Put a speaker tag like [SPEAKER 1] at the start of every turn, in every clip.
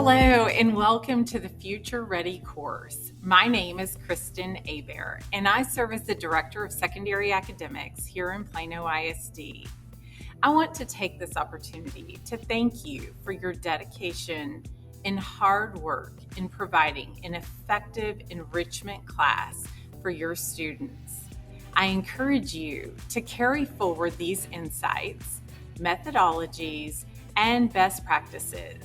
[SPEAKER 1] Hello and welcome to the Future Ready course. My name is Kristen Abear and I serve as the Director of Secondary Academics here in Plano ISD. I want to take this opportunity to thank you for your dedication and hard work in providing an effective enrichment class for your students. I encourage you to carry forward these insights, methodologies, and best practices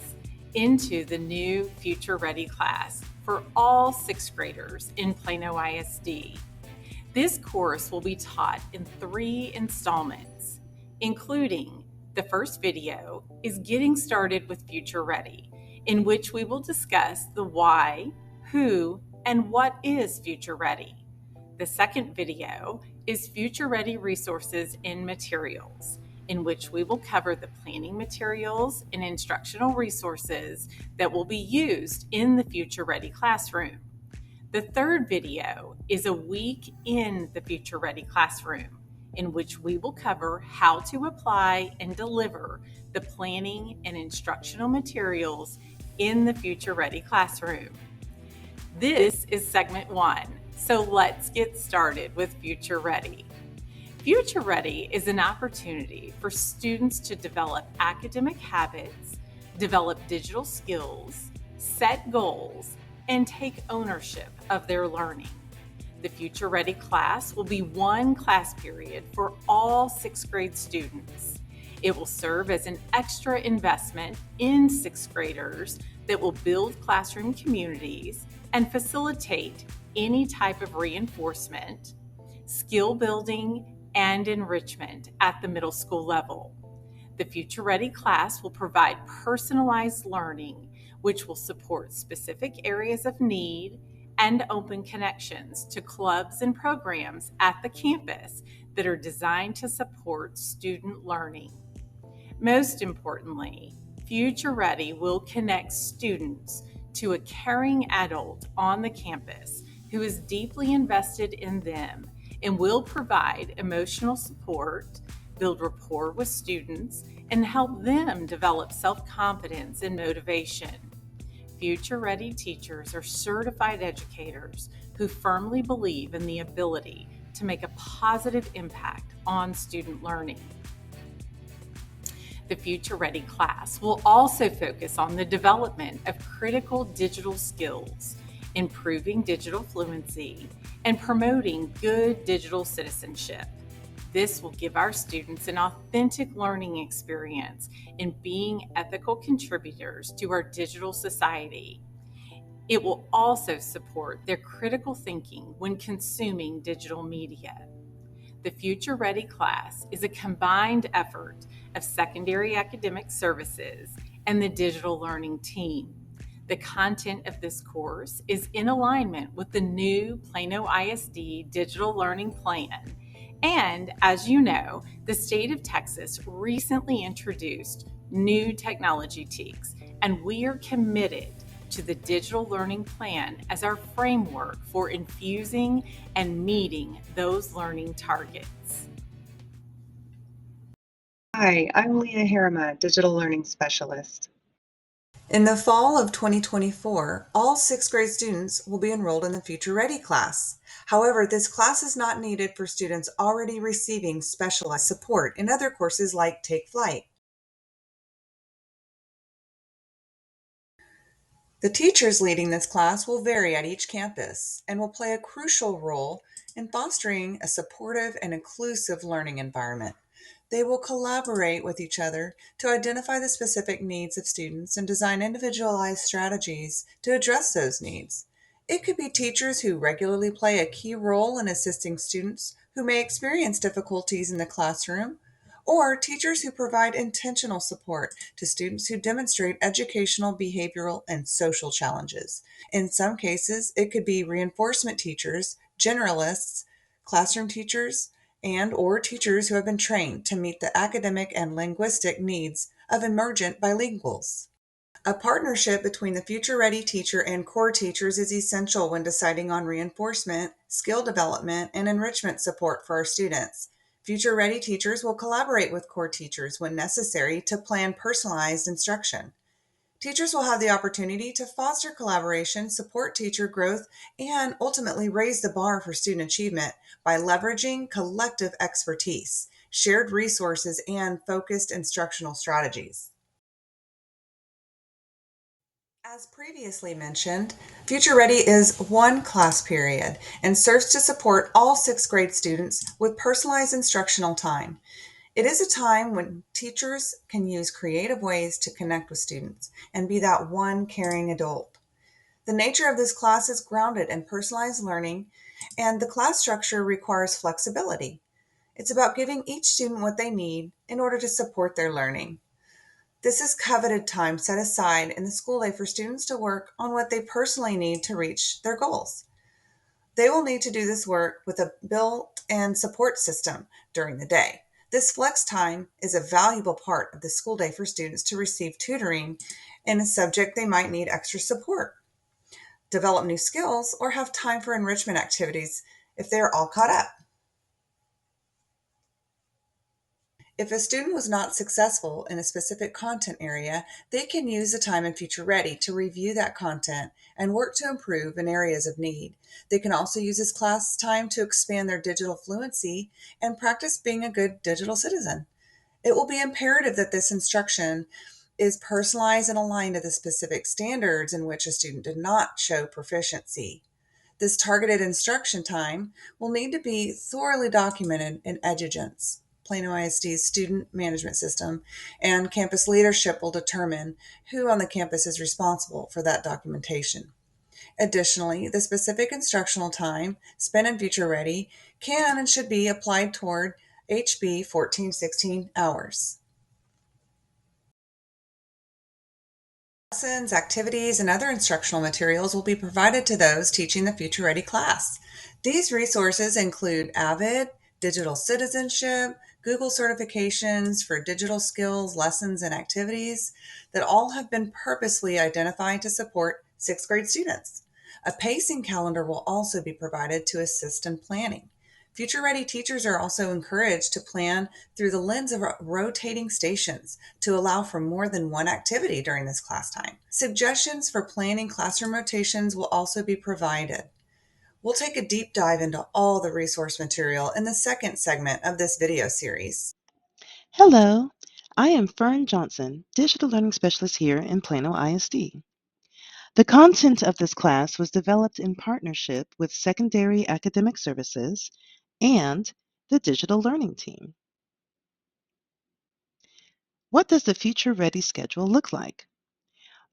[SPEAKER 1] into the new Future Ready class for all sixth graders in Plano ISD. This course will be taught in 3 installments, including the first video is Getting Started with Future Ready, in which we will discuss the why, who, and what is Future Ready. The second video is Future Ready Resources and Materials, in which we will cover the planning materials and instructional resources that will be used in the Future Ready classroom. The third video is a week in the Future Ready classroom, in which we will cover how to apply and deliver the planning and instructional materials in the Future Ready classroom. This is segment 1, so let's get started with Future Ready. Future Ready is an opportunity for students to develop academic habits, develop digital skills, set goals, and take ownership of their learning. The Future Ready class will be one class period for all sixth grade students. It will serve as an extra investment in sixth graders that will build classroom communities and facilitate any type of reinforcement, skill building, and enrichment at the middle school level. The Future Ready class will provide personalized learning, which will support specific areas of need and open connections to clubs and programs at the campus that are designed to support student learning. Most importantly, Future Ready will connect students to a caring adult on the campus who is deeply invested in them and will provide emotional support, build rapport with students, and help them develop self-confidence and motivation. Future Ready teachers are certified educators who firmly believe in the ability to make a positive impact on student learning. The Future Ready class will also focus on the development of critical digital skills, improving digital fluency, and promoting good digital citizenship. This will give our students an authentic learning experience in being ethical contributors to our digital society. It will also support their critical thinking when consuming digital media. The Future Ready class is a combined effort of secondary academic services and the digital learning team. The content of this course is in alignment with the new Plano ISD Digital Learning Plan. And as you know, the state of Texas recently introduced new technology TEKs, and we are committed to the Digital Learning Plan as our framework for infusing and meeting those learning targets.
[SPEAKER 2] Hi, I'm Leah Harima, Digital Learning Specialist.
[SPEAKER 3] In the fall of 2024, all sixth grade students will be enrolled in the Future Ready class. However, this class is not needed for students already receiving specialized support in other courses like Take Flight. The teachers leading this class will vary at each campus and will play a crucial role in fostering a supportive and inclusive learning environment. They will collaborate with each other to identify the specific needs of students and design individualized strategies to address those needs. It could be teachers who regularly play a key role in assisting students who may experience difficulties in the classroom, or teachers who provide intentional support to students who demonstrate educational, behavioral, and social challenges. In some cases, it could be reinforcement teachers, generalists, classroom teachers, and or teachers who have been trained to meet the academic and linguistic needs of emergent bilinguals. A partnership between the Future Ready teacher and core teachers is essential when deciding on reinforcement, skill development, and enrichment support for our students. Future Ready teachers will collaborate with core teachers when necessary to plan personalized instruction. Teachers will have the opportunity to foster collaboration, support teacher growth, and ultimately raise the bar for student achievement by leveraging collective expertise, shared resources, and focused instructional strategies. As previously mentioned, Future Ready is one class period and serves to support all sixth grade students with personalized instructional time. It is a time when teachers can use creative ways to connect with students and be that one caring adult. The nature of this class is grounded in personalized learning, and the class structure requires flexibility. It's about giving each student what they need in order to support their learning. This is coveted time set aside in the school day for students to work on what they personally need to reach their goals. They will need to do this work with a built-in support system during the day. This flex time is a valuable part of the school day for students to receive tutoring in a subject they might need extra support, develop new skills, or have time for enrichment activities if they are all caught up. If a student was not successful in a specific content area, they can use the time in Future Ready to review that content and work to improve in areas of need. They can also use this class time to expand their digital fluency and practice being a good digital citizen. It will be imperative that this instruction is personalized and aligned to the specific standards in which a student did not show proficiency. This targeted instruction time will need to be thoroughly documented in EduGence, Plano ISD's student management system, and campus leadership will determine who on the campus is responsible for that documentation. Additionally, the specific instructional time spent in Future Ready can and should be applied toward HB 1416 hours. Lessons, activities, and other instructional materials will be provided to those teaching the Future Ready class. These resources include Avid, digital citizenship, Google certifications for digital skills, lessons, and activities that all have been purposely identified to support sixth grade students. A pacing calendar will also be provided to assist in planning. Future Ready teachers are also encouraged to plan through the lens of rotating stations to allow for more than one activity during this class time. Suggestions for planning classroom rotations will also be provided. We'll take a deep dive into all the resource material in the second segment of this video series.
[SPEAKER 4] Hello, I am Fern Johnson, Digital Learning Specialist here in Plano ISD. The content of this class was developed in partnership with Secondary Academic Services and the Digital Learning Team. What does the Future Ready schedule look like?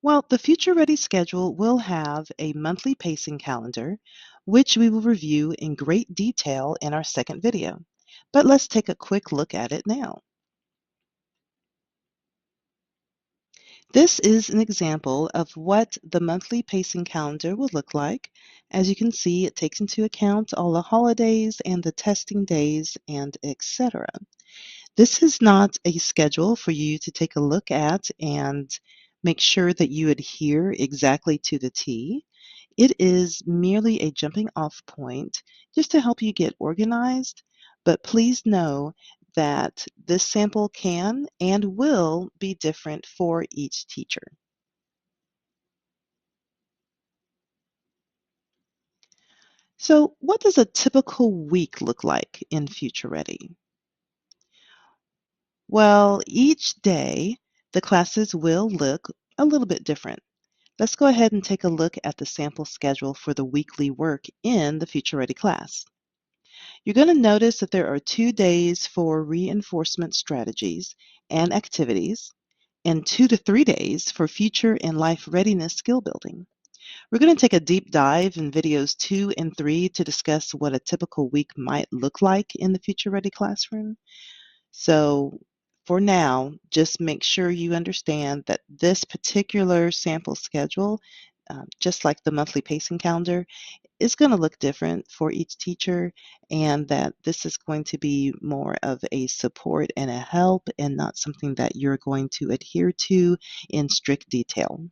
[SPEAKER 4] Well, the Future Ready schedule will have a monthly pacing calendar, which we will review in great detail in our second video. But let's take a quick look at it now. This is an example of what the monthly pacing calendar will look like. As you can see, it takes into account all the holidays and the testing days and etc. This is not a schedule for you to take a look at and make sure that you adhere exactly to the T. It is merely a jumping off point just to help you get organized, but please know that this sample can and will be different for each teacher. So, what does a typical week look like in Future Ready? Well, each day the classes will look a little bit different. Let's go ahead and take a look at the sample schedule for the weekly work in the Future Ready class. You're going to notice that there are 2 days for reinforcement strategies and activities, and 2 to 3 days for future and life readiness skill building. We're going to take a deep dive in videos 2 and 3 to discuss what a typical week might look like in the Future Ready classroom. So for now, just make sure you understand that this particular sample schedule, just like the monthly pacing calendar, is going to look different for each teacher, and that this is going to be more of a support and a help and not something that you're going to adhere to in strict detail.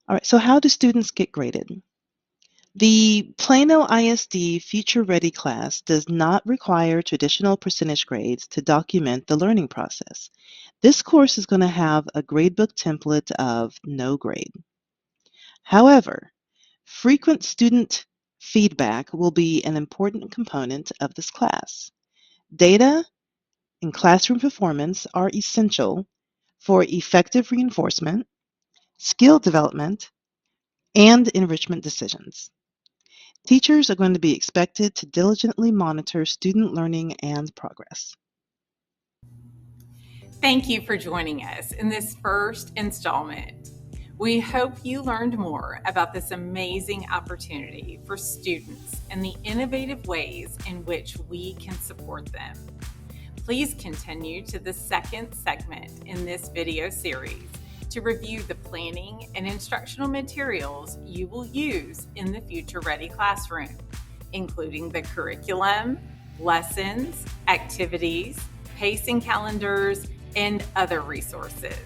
[SPEAKER 4] All right, so how do students get graded? The Plano ISD Future Ready class does not require traditional percentage grades to document the learning process. This course is going to have a gradebook template of no grade. However, frequent student feedback will be an important component of this class. Data and classroom performance are essential for effective reinforcement, skill development, and enrichment decisions. Teachers are going to be expected to diligently monitor student learning and progress.
[SPEAKER 1] Thank you for joining us in this first installment. We hope you learned more about this amazing opportunity for students and the innovative ways in which we can support them. Please continue to the second segment in this video series to review the planning and instructional materials you will use in the Future Ready classroom, including the curriculum, lessons, activities, pacing calendars, and other resources.